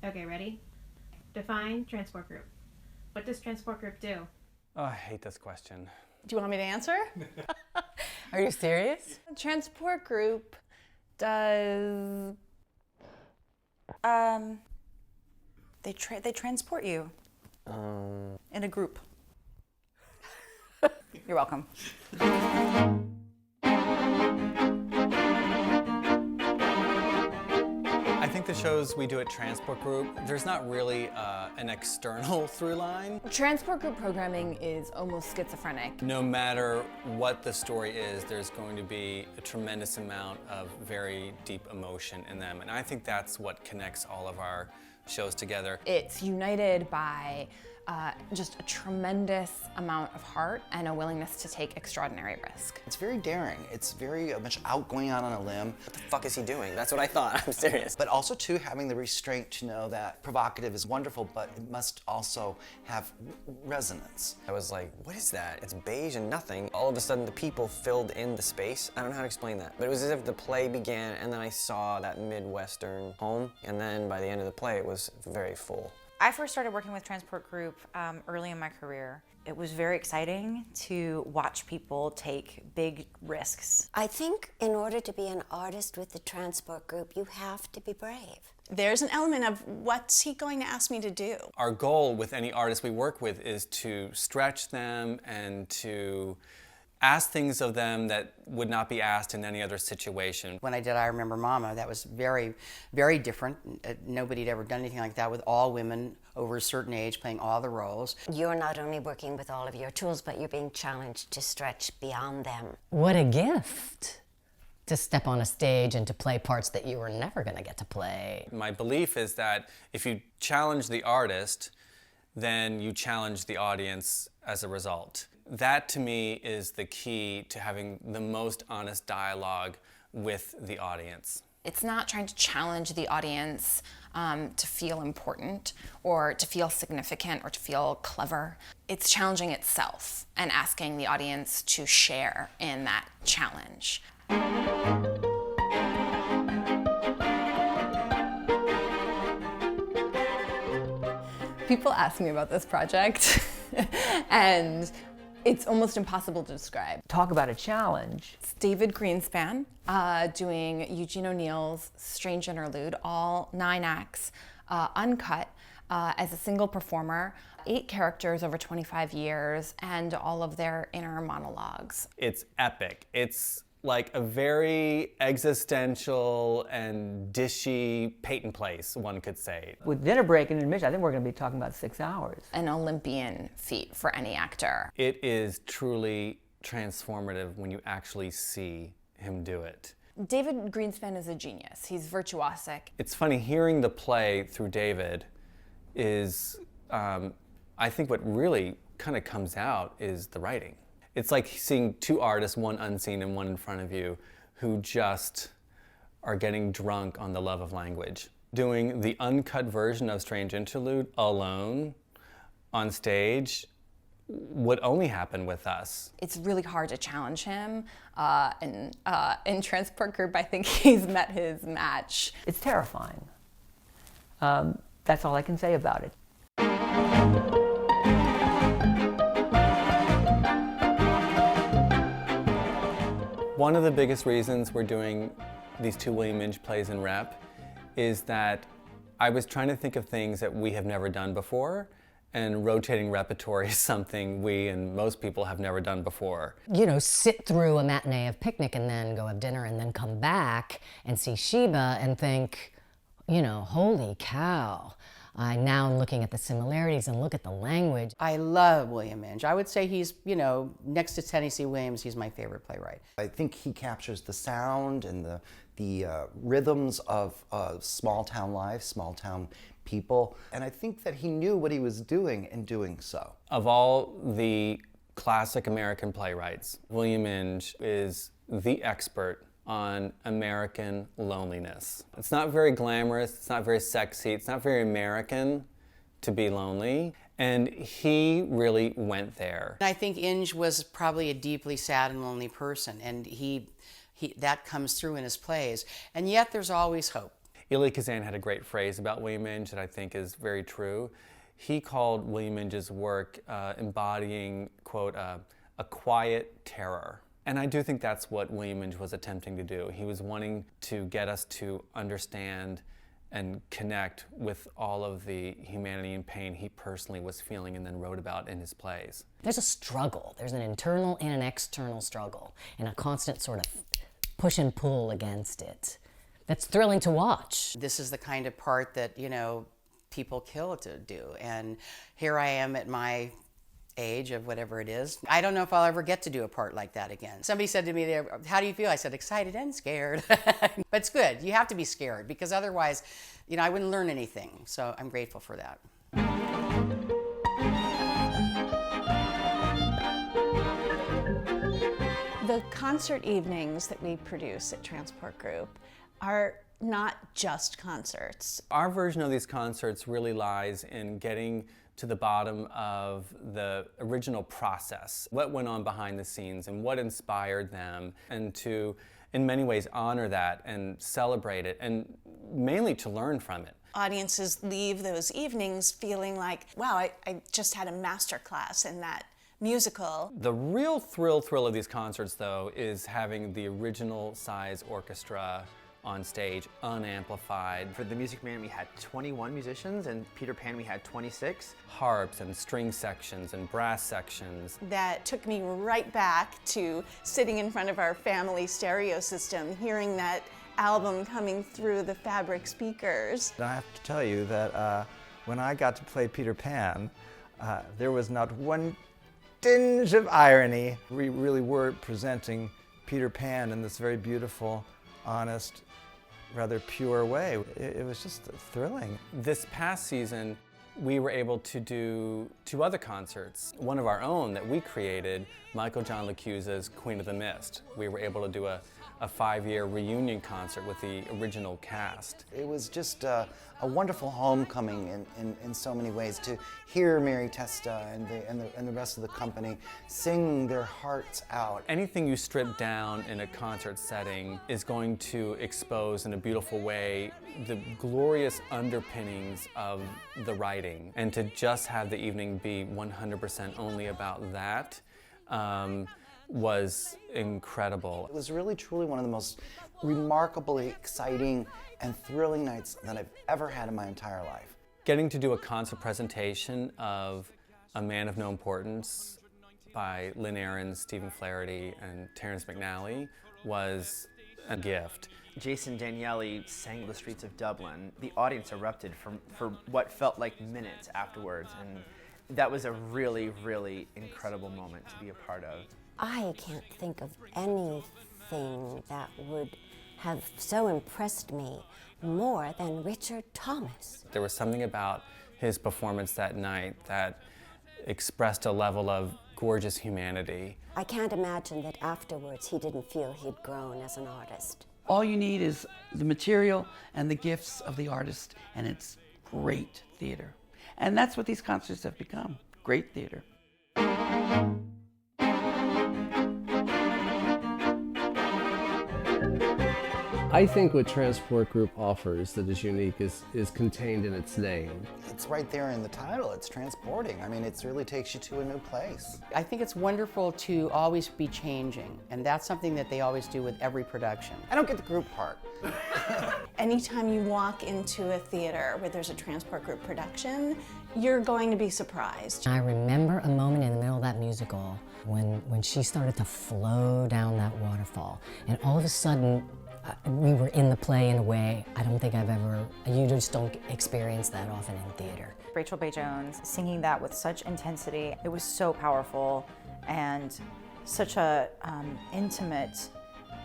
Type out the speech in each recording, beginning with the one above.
Okay, ready? Define transport group. What does transport group do? Oh, I hate this question. Do you want me to answer? Are you serious? The transport group does... They transport you. In a group. You're welcome. I think the shows we do at Transport Group, there's not really an external through line. Transport group programming is almost schizophrenic. No matter what the story is, there's going to be a tremendous amount of very deep emotion in them. And I think that's what connects all of our shows together. It's united by just a tremendous amount of heart and a willingness to take extraordinary risk. It's very daring. It's very much going out on a limb. What the fuck is he doing? That's what I thought. I'm serious. But also, too, having the restraint to know that provocative is wonderful, but it must also have resonance. I was like, what is that? It's beige and nothing. All of a sudden, the people filled in the space. I don't know how to explain that. But it was as if the play began, and then I saw that Midwestern home, and then by the end of the play, it was very full. I first started working with Transport Group early in my career. It was very exciting to watch people take big risks. I think in order to be an artist with the Transport Group, you have to be brave. There's an element of what's he going to ask me to do? Our goal with any artist we work with is to stretch them and to ask things of them that would not be asked in any other situation. When I did I Remember Mama, that was very, very different. Nobody had ever done anything like that with all women over a certain age playing all the roles. You're not only working with all of your tools, but you're being challenged to stretch beyond them. What a gift to step on a stage and to play parts that you were never going to get to play. My belief is that if you challenge the artist, then you challenge the audience as a result. That, to me, is the key to having the most honest dialogue with the audience. It's not trying to challenge the audience to feel important or to feel significant or to feel clever. It's challenging itself and asking the audience to share in that challenge. People ask me about this project and it's almost impossible to describe. Talk about a challenge. It's David Greenspan doing Eugene O'Neill's Strange Interlude, all 9 acts, uncut, as a single performer, 8 characters over 25 years, and all of their inner monologues. It's epic. It's like a very existential and dishy Peyton Place, one could say. With dinner break and admission, I think we're going to be talking about 6 hours. An Olympian feat for any actor. It is truly transformative when you actually see him do it. David Greenspan is a genius. He's virtuosic. It's funny, hearing the play through David is, I think what really kind of comes out is the writing. It's like seeing 2 artists, one unseen and one in front of you, who just are getting drunk on the love of language. Doing the uncut version of Strange Interlude alone on stage would only happen with us. It's really hard to challenge him. In Transport Group, I think he's met his match. It's terrifying. That's all I can say about it. One of the biggest reasons we're doing these 2 William Inge plays in rep is that I was trying to think of things that we have never done before, and rotating repertory is something we and most people have never done before. You know, sit through a matinee of Picnic and then go have dinner and then come back and see Sheba and think, you know, holy cow. I now am looking at the similarities and look at the language. I love William Inge. I would say he's, you know, next to Tennessee Williams, he's my favorite playwright. I think he captures the sound and the rhythms of small town life, small town people, and I think that he knew what he was doing in doing so. Of all the classic American playwrights, William Inge is the expert on American loneliness. It's not very glamorous, it's not very sexy, it's not very American to be lonely, and he really went there. I think Inge was probably a deeply sad and lonely person, and that comes through in his plays, and yet there's always hope. Elie Kazan had a great phrase about William Inge that I think is very true. He called William Inge's work embodying, quote, a quiet terror. And I do think that's what William Inge was attempting to do. He was wanting to get us to understand and connect with all of the humanity and pain he personally was feeling and then wrote about in his plays. There's a struggle. There's an internal and an external struggle, and a constant sort of push and pull against it. That's thrilling to watch. This is the kind of part that, you know, people kill to do. And here I am at my age of whatever it is. I don't know if I'll ever get to do a part like that again. Somebody said to me, how do you feel? I said, excited and scared. But it's good. You have to be scared because otherwise, you know, I wouldn't learn anything. So I'm grateful for that. The concert evenings that we produce at Transport Group are not just concerts. Our version of these concerts really lies in getting to the bottom of the original process, what went on behind the scenes and what inspired them, and to, in many ways, honor that and celebrate it, and mainly to learn from it. Audiences leave those evenings feeling like, wow, I just had a master class in that musical. The real thrill of these concerts, though, is having the original size orchestra on stage, unamplified. For The Music Man, we had 21 musicians, and Peter Pan, we had 26. Harps and string sections and brass sections. That took me right back to sitting in front of our family stereo system, hearing that album coming through the fabric speakers. I have to tell you that when I got to play Peter Pan, there was not one tinge of irony. We really were presenting Peter Pan in this very beautiful, honest, rather pure way. It was just thrilling. This past season, we were able to do 2 other concerts. One of our own that we created, Michael John LaChiusa's Queen of the Mist. We were able to do a 5-year reunion concert with the original cast. It was just a wonderful homecoming in so many ways, to hear Mary Testa and the rest of the company sing their hearts out. Anything you strip down in a concert setting is going to expose in a beautiful way the glorious underpinnings of the writing. And to just have the evening be 100% only about that was incredible. It was really truly one of the most remarkably exciting and thrilling nights that I've ever had in my entire life. Getting to do a concert presentation of A Man of No Importance by Lynn Ahrens, Stephen Flaherty, and Terrence McNally was a gift. Jason Daniele sang The Streets of Dublin. The audience erupted for what felt like minutes afterwards, and that was a really, really incredible moment to be a part of. I can't think of anything that would have so impressed me more than Richard Thomas. There was something about his performance that night that expressed a level of gorgeous humanity. I can't imagine that afterwards he didn't feel he'd grown as an artist. All you need is the material and the gifts of the artist, and it's great theater. And that's what these concerts have become, great theater. I think what Transport Group offers that is unique is contained in its name. It's right there in the title, it's transporting. I mean, it really takes you to a new place. I think it's wonderful to always be changing, and that's something that they always do with every production. I don't get the group part. Anytime you walk into a theater where there's a Transport Group production, you're going to be surprised. I remember a moment in the middle of that musical when she started to flow down that waterfall, and all of a sudden, we were in the play in a way I don't think I've ever, you just don't experience that often in theater. Rachel Bay Jones singing that with such intensity, it was so powerful and such a intimate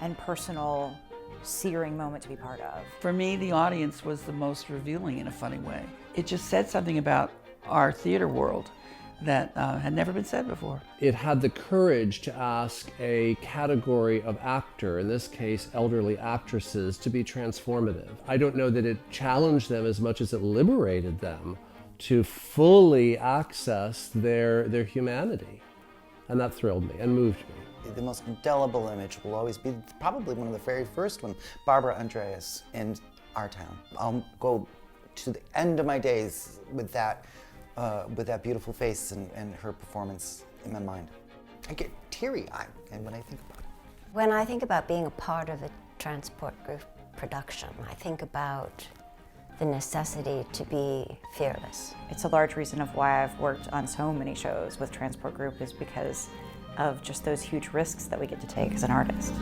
and personal, searing moment to be part of. For me, the audience was the most revealing in a funny way. It just said something about our theater world that had never been said before. It had the courage to ask a category of actor, in this case elderly actresses, to be transformative. I don't know that it challenged them as much as it liberated them to fully access their humanity. And that thrilled me and moved me. The most indelible image will always be probably one of the very first one, Barbara Andreas. And our town. I'll go to the end of my days with that beautiful face and her performance in my mind. I get teary-eyed when I think about it. When I think about being a part of a transport group production, I think about the necessity to be fearless. It's a large reason of why I've worked on so many shows with Transport Group, is because of just those huge risks that we get to take as an artist.